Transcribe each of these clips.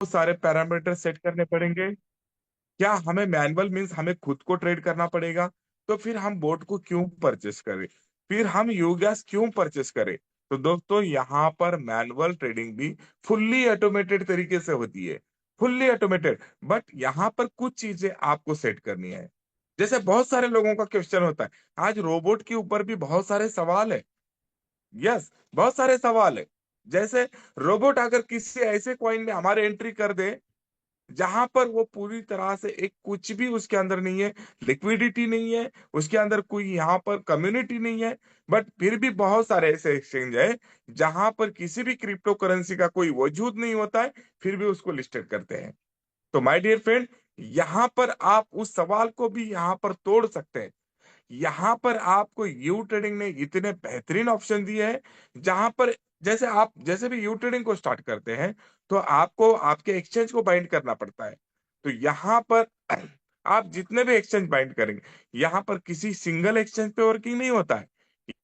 सारे parameter set करने पड़ेंगे। क्या हमें मैनुअल मीन्स हमें खुद को ट्रेड करना पड़ेगा? तो फिर हम बोट को क्यों परचेस करें? फिर हम यूगैस क्यों परचेस करें? तो दोस्तों यहाँ पर मैनुअल ट्रेडिंग भी फुल्ली ऑटोमेटेड तरीके से होती है, फुल्ली ऑटोमेटेड। बट यहाँ पर कुछ चीजें आपको सेट करनी है। जैसे बहुत सारे लोगों का क्वेश्चन होता है, आज रोबोट के ऊपर भी बहुत सारे सवाल है। यस, बहुत सारे सवाल है। जैसे रोबोट अगर किसी ऐसे कॉइन में हमारे एंट्री कर दे जहां पर वो पूरी तरह से एक कुछ भी उसके अंदर नहीं है, लिक्विडिटी नहीं है, उसके अंदर कोई यहाँ पर कम्युनिटी नहीं है, बट फिर भी बहुत सारे ऐसे एक्सचेंज है जहां पर किसी भी क्रिप्टो करेंसी का कोई वजूद नहीं होता है, फिर भी उसको लिस्टेड करते हैं। तो माय डियर फ्रेंड, यहाँ पर आप उस सवाल को भी यहाँ पर तोड़ सकते हैं। यहाँ पर आपको यू ट्रेडिंग ने इतने बेहतरीन ऑप्शन दिए हैं जहां पर जैसे आप जैसे भी यू ट्रेडिंग को स्टार्ट करते हैं तो आपको आपके एक्सचेंज को बाइंड करना पड़ता है। तो यहाँ पर आप जितने भी एक्सचेंज बाइंड करेंगे, यहाँ पर किसी सिंगल एक्सचेंज पे वर्किंग नहीं होता है।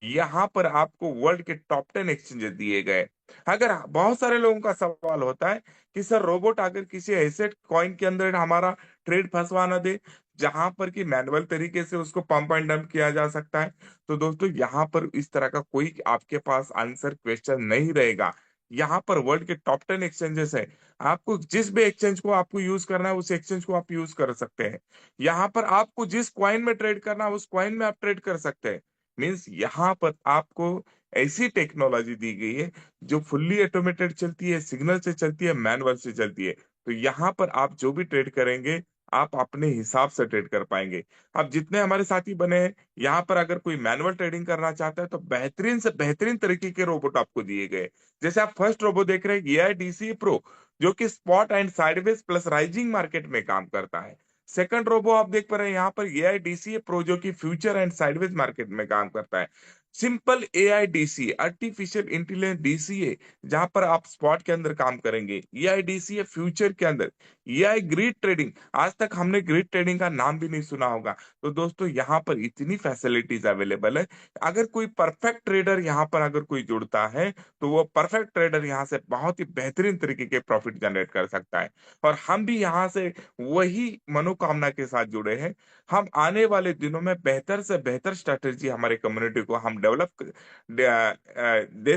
यहाँ पर आपको वर्ल्ड के टॉप 10 एक्सचेंजेस दिए गए। अगर बहुत सारे लोगों का सवाल होता है कि सर रोबोट अगर किसी ऐसे कॉइन के अंदर हमारा ट्रेड फंसवा ना दे जहां पर कि मैनुअल तरीके से उसको पंप एंड डंप किया जा सकता है, तो दोस्तों यहाँ पर इस तरह का कोई आपके पास आंसर क्वेश्चन नहीं रहेगा। यहाँ पर वर्ल्ड के टॉप 10 एक्सचेंजेस है। आपको जिस भी एक्सचेंज को आपको यूज करना है उस एक्सचेंज को आप यूज कर सकते हैं। यहाँ पर आपको जिस क्वाइन में ट्रेड करना है उस क्वाइन में आप ट्रेड कर सकते हैं। मीन्स यहाँ पर आपको ऐसी टेक्नोलॉजी दी गई है जो फुल्ली ऑटोमेटेड चलती है, सिग्नल से चलती है, मैनुअल से चलती है। तो यहाँ पर आप जो भी ट्रेड करेंगे आप अपने हिसाब से ट्रेड कर पाएंगे। अब जितने हमारे साथी बने हैं यहाँ पर अगर कोई मैनुअल ट्रेडिंग करना चाहता है तो बेहतरीन से बेहतरीन तरीके के रोबोट आपको दिए गए। जैसे आप फर्स्ट रोबो देख रहे हैं एआईडीसी प्रो, जो कि spot and sideways plus rising market में काम करता है। सेकंड रोबो आप देख पा रहे हैं यहाँ पर एआईडीसी प्रो, जो कि फ्यूचर एंड साइडवेज मार्केट में काम करता है। Simple AIDC artificial intelligence DCA, जहां पर आप स्पॉट के अंदर काम करेंगे। एआईडीसीए फ्यूचर के अंदर एआई ग्रिड ट्रेडिंग, आज तक हमने ग्रिड ट्रेडिंग का नाम भी नहीं सुना होगा। तो दोस्तों यहाँ पर इतनी फैसिलिटीज अवेलेबल है। अगर कोई परफेक्ट ट्रेडर यहाँ पर अगर कोई जुड़ता है तो वो परफेक्ट ट्रेडर यहाँ से बहुत ही बेहतरीन तरीके के प्रॉफिट जनरेट कर सकता है। और हम भी यहाँ से वही मनोकामना के साथ जुड़े हैं। हम आने वाले दिनों में बेहतर से बेहतर स्ट्रेटेजी हमारे कम्युनिटी को हम दे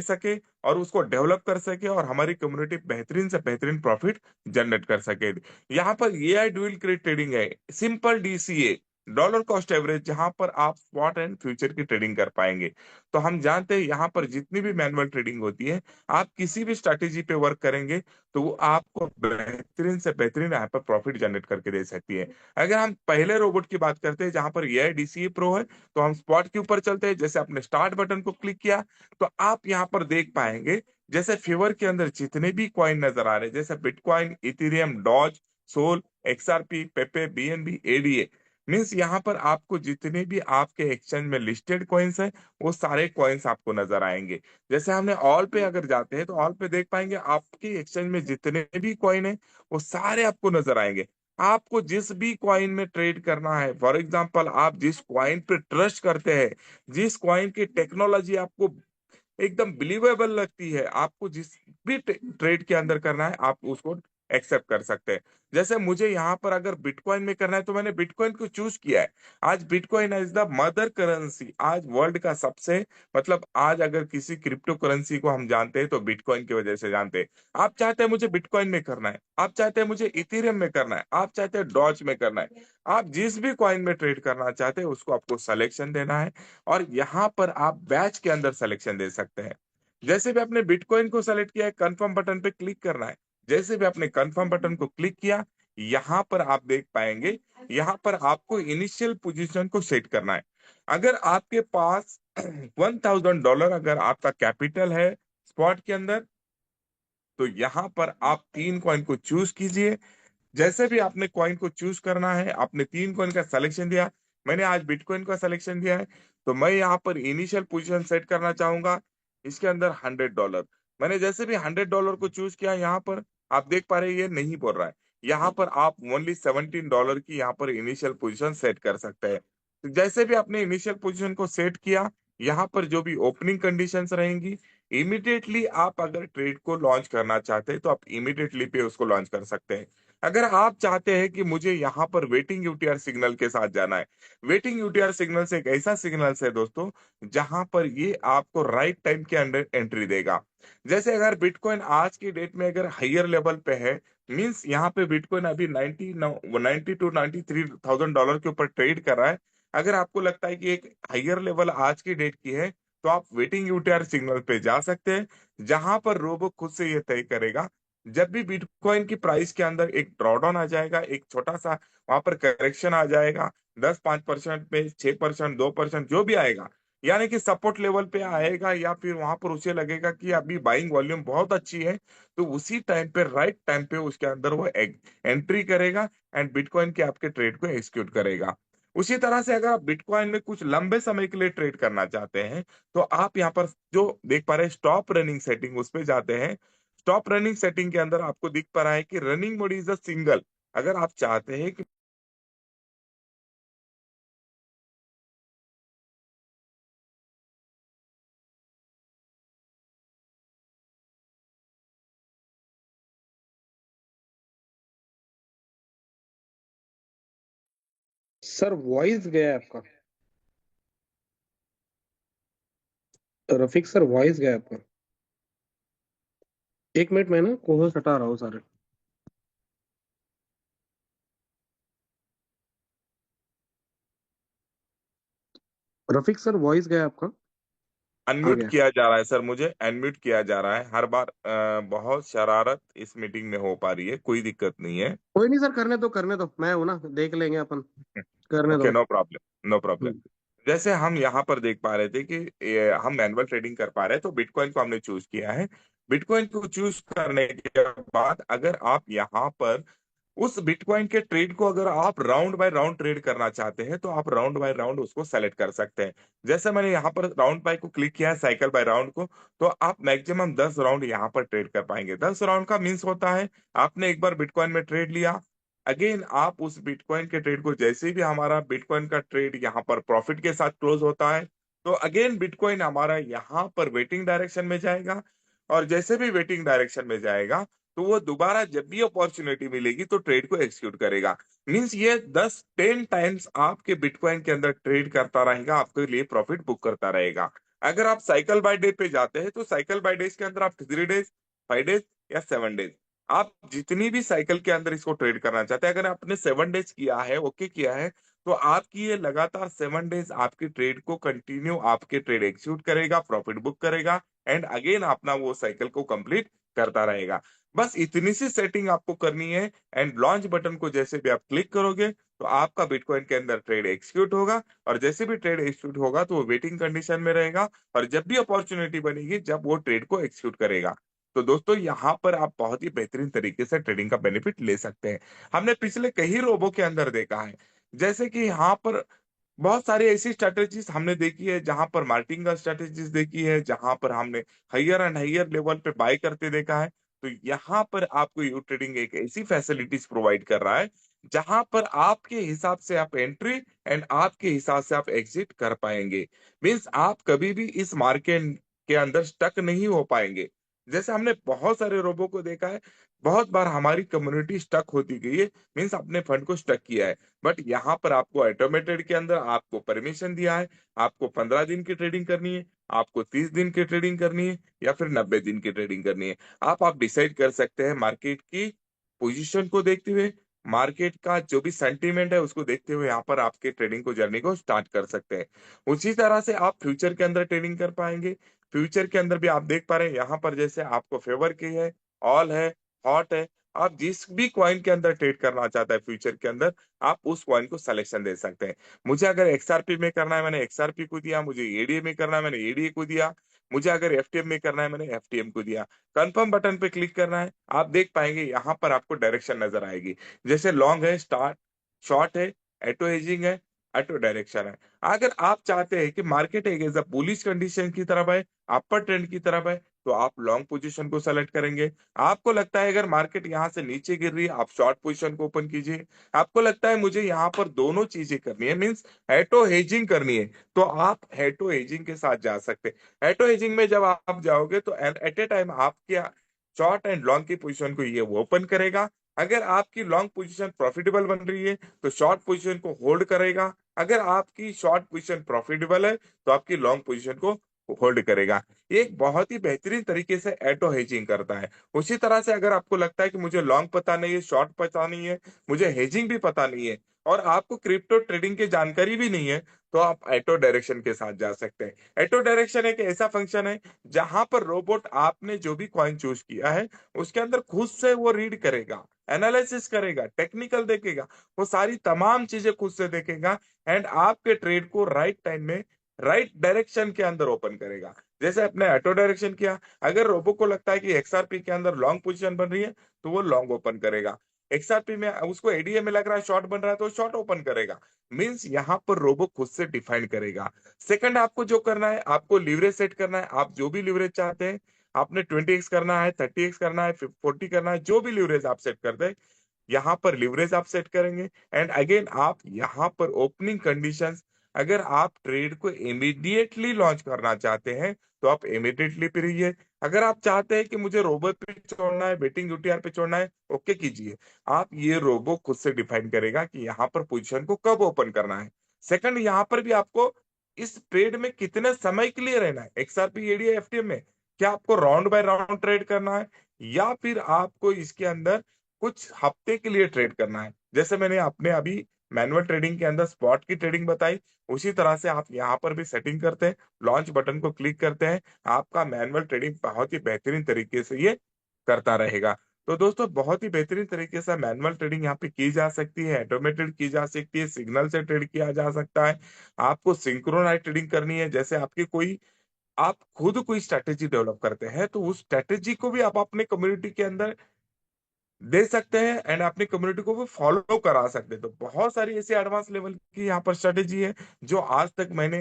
सके और उसको डेवलप कर सके और हमारी कम्युनिटी बेहतरीन से बेहतरीन प्रॉफिट जनरेट कर सके। यहाँ पर एआई ड्यूल क्रेड ट्रेडिंग है, simple DCA, dollar cost average, जहां पर आप स्पॉट एंड फ्यूचर की ट्रेडिंग कर पाएंगे। तो हम जानते हैं यहाँ पर जितनी भी मैनुअल ट्रेडिंग होती है, आप किसी भी स्ट्रैटेजी पे वर्क करेंगे तो वो आपको बेहतरीन से बेहतरीन यहाँ पर प्रॉफिट जनरेट करके दे सकती है। अगर हम पहले रोबोट की बात करते हैं जहां पर एआई डीसीए प्रो है, तो हम स्पॉट के ऊपर चलते हैं। जैसे आपने स्टार्ट बटन को क्लिक किया तो आप यहाँ पर देख पाएंगे जैसे फेवर के अंदर जितने भी कॉइन नजर आ रहे हैं, जैसे Bitcoin, Ethereum, Doge, Sol, XRP, Pepe, BNB, ADA. Means यहाँ पर आपको जितने भी आपके एक्सचेंज में लिस्टेड कॉइन्स हैं वो सारे कॉइन्स आपको नजर आएंगे। जैसे हमने ऑल पे अगर जाते हैं तो ऑल पे देख पाएंगे आपके एक्सचेंज में जितने भी कॉइन है वो सारे आपको नजर आएंगे। आपको जिस भी कॉइन में ट्रेड करना है, फॉर एग्जांपल आप जिस कॉइन पे ट्रस्ट करते हैं, जिस कॉइन की टेक्नोलॉजी आपको एकदम बिलीवेबल लगती है, आपको जिस भी ट्रेड के अंदर करना है आप उसको एक्सेप्ट कर सकते हैं। जैसे मुझे यहाँ पर अगर बिटकॉइन में करना है तो मैंने बिटकॉइन को चूज किया है। आज bitcoin is the mother currency, आज वर्ल्ड का सबसे मतलब आज अगर किसी क्रिप्टो करेंसी को हम जानते हैं तो बिटकॉइन की वजह से जानते हैं। आप चाहते हैं मुझे बिटकॉइन में करना है, आप चाहते हैं मुझे इथेरियम में करना है, आप चाहते हैं डॉज में करना है, आप जिस भी कॉइन में ट्रेड करना चाहते हैं उसको आपको सिलेक्शन देना है। और यहाँ पर आप बैच के अंदर सिलेक्शन दे सकते हैं। जैसे भी आपने बिटकॉइन को सेलेक्ट किया है, कंफर्म बटन पे क्लिक करना है। जैसे भी आपने कंफर्म बटन को क्लिक किया, यहाँ पर आप देख पाएंगे यहाँ पर आपको इनिशियल पोजीशन को सेट करना है। अगर आपके पास $1,000 अगर आपका कैपिटल है स्पॉट के अंदर, तो यहाँ पर आप तीन कॉइन को चूज कीजिए। जैसे भी आपने कॉइन को चूज करना है, आपने तीन कॉइन का सिलेक्शन दिया। मैंने आज बिटकॉइन का सिलेक्शन दिया है, तो मैं यहाँ पर इनिशियल पोजीशन सेट करना चाहूंगा इसके अंदर $100। मैंने जैसे भी $100 को चूज किया, यहाँ पर आप देख पा रहे हैं ये नहीं बोल रहा है। यहाँ पर आप ओनली $17 की यहाँ पर इनिशियल पोजीशन सेट कर सकते हैं। तो जैसे भी आपने इनिशियल पोजीशन को सेट किया, यहाँ पर जो भी ओपनिंग कंडीशंस रहेंगी इमीडिएटली आप अगर ट्रेड को लॉन्च करना चाहते हैं तो आप इमीडिएटली पे उसको लॉन्च कर सकते हैं। अगर आप चाहते हैं कि मुझे यहाँ पर वेटिंग यूटीआर सिग्नल के साथ जाना है, वेटिंग यूटीआर सिग्नल से एक ऐसा सिग्नल है दोस्तों जहां पर ये आपको राइट टाइम के अंदर एंट्री देगा। जैसे अगर बिटकॉइन आज की डेट में अगर हायर लेवल पे है, मींस यहाँ पे बिटकॉइन अभी 90 टू 93 थाउजेंड डॉलर के ऊपर ट्रेड कर रहा है। अगर आपको लगता है कि एक हायर लेवल आज की डेट की है, तो आप वेटिंग यूटीआर सिग्नल पे जा सकते हैं, जहां पर रोबो खुद से ये तय करेगा जब भी बिटकॉइन की प्राइस के अंदर एक ड्रॉडाउन आ जाएगा, एक छोटा सा वहां पर करेक्शन आ जाएगा, 10-5% पे, 6%, 2% जो भी आएगा, यानी कि सपोर्ट लेवल पे आएगा, या फिर वहां पर उसे लगेगा कि अभी बाइंग वॉल्यूम बहुत अच्छी है, तो उसी टाइम पे राइट टाइम पे उसके अंदर वो एंट्री करेगा एंड बिटकॉइन के आपके ट्रेड को एग्जीक्यूट करेगा। उसी तरह से अगर आप बिटकॉइन में कुछ लंबे समय के लिए ट्रेड करना चाहते हैं, तो आप यहाँ पर जो देख पा रहे हैं स्टॉप रनिंग सेटिंग, उस पे जाते हैं। स्टॉप रनिंग सेटिंग के अंदर आपको दिख पा रहा है कि running mode is a single. अगर आप चाहते हैं कि सर वॉइस गया है आपका। रफीक सर वॉइस गया है आपका। एक मिनट में ना कोहोस्ट हटा रहा हूँ सारे। रफीक सर वॉइस गया है आपका। आ अनम्यूट गया। किया जा रहा है सर, मुझे अनम्यूट किया जा रहा है हर बार। बहुत शरारत इस मीटिंग में हो पा रही है, कोई दिक्कत नहीं है। कोई नहीं सर, करने दो, मैं हूं ना, देख लेंगे अपन। करने ओके, दो। No problem, no problem. Hmm. जैसे हम यहाँ पर देख पा रहे थे कि हम मैनुअल ट्रेडिंग कर पा रहे हैं, तो बिटकॉइन को हमने चूज किया है। बिटकॉइन को चूज करने के बाद अगर आप यहाँ पर उस बिटकॉइन के ट्रेड को अगर आप राउंड बाय राउंड ट्रेड करना चाहते हैं, तो आप राउंड बाय राउंड उसको सेलेक्ट कर सकते हैं। जैसे मैंने यहाँ पर राउंड बाय को क्लिक किया है, साइकिल बाय राउंड को, तो आप मैक्सिमम 10 राउंड यहाँ पर ट्रेड कर पाएंगे। 10 राउंड का मीन्स होता है आपने एक बार बिटकॉइन में ट्रेड लिया, अगेन आप उस बिटकॉइन के ट्रेड को, जैसे भी हमारा बिटकॉइन का ट्रेड यहाँ पर प्रॉफिट के साथ क्लोज होता है, तो अगेन बिटकॉइन हमारा यहाँ पर वेटिंग डायरेक्शन में जाएगा। और जैसे भी वेटिंग डायरेक्शन में जाएगा, तो वो दोबारा जब भी अपॉर्चुनिटी मिलेगी तो ट्रेड को एक्सिक्यूट करेगा। मींस ये 10-10 टाइम्स आपके बिटकॉइन के अंदर ट्रेड करता रहेगा, आपके लिए प्रॉफिट बुक करता रहेगा। अगर आप साइकिल बाय डे पे जाते हैं, तो साइकिल बाय डेज के अंदर आप 3 डेज, 5 डेज या 7 डेज, आप जितनी भी साइकिल के अंदर इसको ट्रेड करना चाहते हैं, अगर आपने 7 डेज किया है, ओके किया है, तो आपकी ये लगातार 7 डेज आपकी ट्रेड को कंटिन्यू आपके ट्रेड एक्सिक्यूट करेगा, प्रॉफिट बुक करेगा एंड अगेन अपना वो साइकिल को कंप्लीट करता रहेगा। बस इतनी सी सेटिंग आपको करनी है एंड लॉन्च बटन को जैसे भी आप क्लिक करोगे, तो आपका बिटकॉइन के अंदर ट्रेड एक्सिक्यूट होगा, और जैसे भी ट्रेड एक्सिक्यूट होगा तो वो वेटिंग कंडीशन में रहेगा, और जब भी अपॉर्चुनिटी बनेगी जब वो ट्रेड को एक्सिक्यूट करेगा। तो दोस्तों यहाँ पर आप बहुत ही बेहतरीन तरीके से ट्रेडिंग का बेनिफिट ले सकते हैं। हमने पिछले कई रोबो के अंदर देखा है, जैसे कि यहाँ पर बहुत सारी ऐसी स्ट्रेटेजीज हमने देखी है, जहां पर मार्केटिंग का स्ट्रेटेजीज देखी है, जहां पर हमने हायर एंड हायर लेवल पे बाय करते देखा है। तो यहाँ पर आपको यू ट्रेडिंग एक ऐसी फैसिलिटीज प्रोवाइड कर रहा है जहां पर आपके हिसाब से आप एंट्री एंड आपके हिसाब से आप एग्जिट कर पाएंगे। मीन्स आप कभी भी इस मार्केट के अंदर स्टक नहीं हो पाएंगे। जैसे हमने बहुत सारे रोबो को देखा है, बहुत बार हमारी कम्युनिटी स्टक होती गई है, मीन्स अपने फंड को स्टक किया है। बट यहाँ पर आपको ऑटोमेटेड के अंदर आपको परमिशन दिया है, आपको 15 दिन की ट्रेडिंग करनी है, आपको 30 दिन की ट्रेडिंग करनी है, या फिर 90 दिन की ट्रेडिंग करनी है। आप डिसाइड कर सकते हैं मार्केट की पोजीशन को देखते हुए, मार्केट का जो भी सेंटीमेंट है उसको देखते हुए यहाँ पर आपके ट्रेडिंग को जर्नी को स्टार्ट कर सकते हैं। उसी तरह से आप फ्यूचर के अंदर ट्रेडिंग कर पाएंगे। फ्यूचर के अंदर भी आप देख पा रहे हैं यहाँ पर जैसे आपको फेवर की है, ऑल है, हॉट है, आप जिस भी कॉइन के अंदर ट्रेड करना चाहता है फ्यूचर के अंदर, आप उस कॉइन को सिलेक्शन दे सकते हैं। मुझे अगर एक्सआरपी में करना है, मैंने एक्सआरपी को दिया, मुझे एडीए में करना है, मैंने एडीए को दिया, मुझे अगर एफटीएम में करना है, मैंने एफटीएम को दिया। कंफर्म बटन पे क्लिक करना है, आप देख पाएंगे यहाँ पर आपको डायरेक्शन नजर आएगी। जैसे लॉन्ग है, स्टार्ट, शॉर्ट है, ऑटो हेजिंग है, ऑटो डायरेक्शन है। अगर आप चाहते हैं कि मार्केट एक एज बुलिश कंडीशन की तरफ है, अपर ट्रेंड की तरफ है, तो आप लॉन्ग पोजीशन को सेलेक्ट करेंगे। आपको लगता है अगर मार्केट यहाँ से नीचे गिर रही है, आप शॉर्ट पोजीशन को ओपन कीजिए। आपको लगता है मुझे यहाँ पर दोनों चीजें करनी है, मीन्स हेटो हेजिंग करनी है, तो आप हेटो हेजिंग के साथ जा सकते हैं। हेटो हेजिंग में जब आप जाओगे तो एट ए टाइम आपके शॉर्ट एंड लॉन्ग की पोजीशन को ये वो ओपन करेगा। अगर आपकी लॉन्ग पोजीशन प्रॉफिटेबल बन रही है तो शॉर्ट पोजीशन को होल्ड करेगा। अगर आपकी शॉर्ट पोजीशन प्रॉफिटेबल है तो आपकी लॉन्ग पोजीशन को होल्ड करेगा। ये एक बहुत ही बेहतरीन तरीके से ऑटो हेजिंग करता है। उसी तरह से अगर आपको लगता है कि मुझे लॉन्ग पता नहीं है, शॉर्ट पता नहीं है, मुझे हेजिंग भी पता नहीं है, और आपको क्रिप्टो ट्रेडिंग की जानकारी भी नहीं है, तो आप ऑटो डायरेक्शन के साथ जा सकते हैं। ऑटो डायरेक्शन एक ऐसा फंक्शन है जहां पर रोबोट आपने जो भी कॉइन चूज किया है उसके अंदर खुद से वो रीड करेगा, एनालिसिस करेगा, टेक्निकल देखेगा, वो सारी तमाम चीजें खुद से देखेगा एंड आपके ट्रेड को राइट टाइम में राइट डायरेक्शन के अंदर ओपन करेगा। जैसे अपने ऑटो डायरेक्शन किया, अगर रोबो को लगता है कि एक्सआरपी के अंदर लॉन्ग पोजीशन बन रही है तो वो लॉन्ग ओपन करेगा। एक्सआरपी में उसको एडीए में लग रहा है शॉर्ट बन रहा है तो शॉर्ट ओपन करेगा। मींस यहाँ पर रोबो खुद से डिफाइन करेगा। सेकंड, आपको जो करना है, आपको लीवरेज सेट करना है। आप जो भी लीवरेज चाहते हैं, आपने 20x करना है, 30x करना है, 40 करना है, जो भी लीवरेज आप सेट करते हैं, यहाँ पर लिवरेज आप सेट करेंगे। एंड अगेन आप यहाँ पर ओपनिंग कंडीशंस, अगर आप ट्रेड को इमीडिएटली लॉन्च करना चाहते हैं तो आप इमीडिएटली पे रहिए। अगर आप चाहते हैं कि मुझे रोबो पे छोड़ना है, वेटिंग यूटीआर पे छोड़ना है, ओके कीजिए। आप ये रोबो खुद से डिफाइन करेगा कि यहाँ पर पोजीशन को कब ओपन करना है। सेकंड, यहाँ पर भी आपको इस ट्रेड में कितने समय के लिए रहना है, एक्सआरपी एडीए एफटीएम में। क्या आपको राउंड बाय राउंड ट्रेड करना है या फिर आपको इसके अंदर कुछ हफ्ते के लिए ट्रेड करना है। जैसे मैंने अपने अभी मैनुअल ट्रेडिंग के अंदर स्पॉट की ट्रेडिंग बताई, उसी तरह से आप यहाँ पर भी सेटिंग करते हैं, लॉन्च बटन को क्लिक करते हैं, आपका मैनुअल ट्रेडिंग बहुत ही बेहतरीन तरीके से ये करता रहेगा। तो दोस्तों, बहुत ही बेहतरीन तरीके से मैनुअल ट्रेडिंग यहाँ पे की जा सकती है, ऑटोमेटेड की जा सकती है, सिग्नल से ट्रेड किया जा सकता है। आपको सिंक्रोनाइज ट्रेडिंग करनी है, जैसे आपकी कोई आप खुद कोई स्ट्रेटेजी डेवलप करते हैं तो उस स्ट्रेटेजी को भी आप अपने कम्युनिटी के अंदर दे सकते हैं एंड अपनी कम्युनिटी को भी फॉलो करा सकते हैं। तो बहुत सारी ऐसी एडवांस लेवल की यहाँ पर स्ट्रेटेजी है जो आज तक मैंने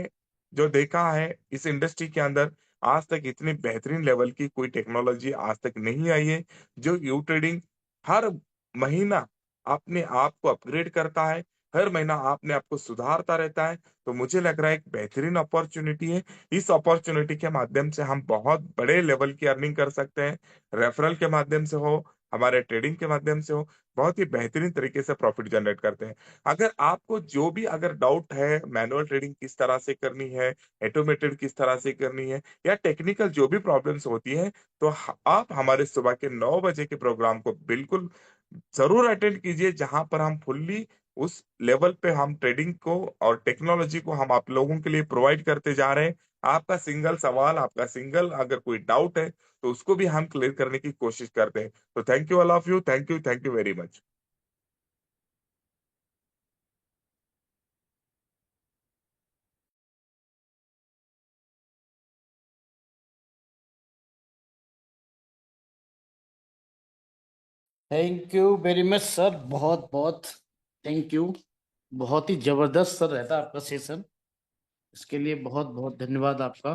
जो देखा है इस इंडस्ट्री के अंदर, आज तक इतनी बेहतरीन लेवल की कोई टेक्नोलॉजी आज तक नहीं आई है। जो यू ट्रेडिंग हर महीना अपने आप को अपग्रेड करता है, हर महीना अपने आप को सुधारता रहता है। तो मुझे लग रहा है एक बेहतरीन अपॉर्चुनिटी है। इस अपॉर्चुनिटी के माध्यम से हम बहुत बड़े लेवल की अर्निंग कर सकते हैं। रेफरल के माध्यम से हो, हमारे ट्रेडिंग के माध्यम से हो, बहुत ही बेहतरीन तरीके से प्रॉफिट जनरेट करते हैं। अगर आपको जो भी अगर डाउट है, मैनुअल ट्रेडिंग किस तरह से करनी है, ऑटोमेटेड किस तरह से करनी है, या टेक्निकल जो भी प्रॉब्लम्स होती हैं, तो आप हमारे सुबह के 9 बजे के प्रोग्राम को बिल्कुल जरूर अटेंड कीजिए, जहां पर हम फुल्ली उस लेवल पे हम ट्रेडिंग को और टेक्नोलॉजी को हम आप लोगों के लिए प्रोवाइड करते जा रहे हैं। आपका सिंगल सवाल, आपका सिंगल अगर कोई डाउट है तो उसको भी हम क्लियर करने की कोशिश करते हैं। तो thank you all of you, thank you very much. Thank you very much sir, बहुत बहुत थैंक यू। बहुत ही जबरदस्त सर रहता आपका सेशन, इसके लिए बहुत बहुत धन्यवाद आपका।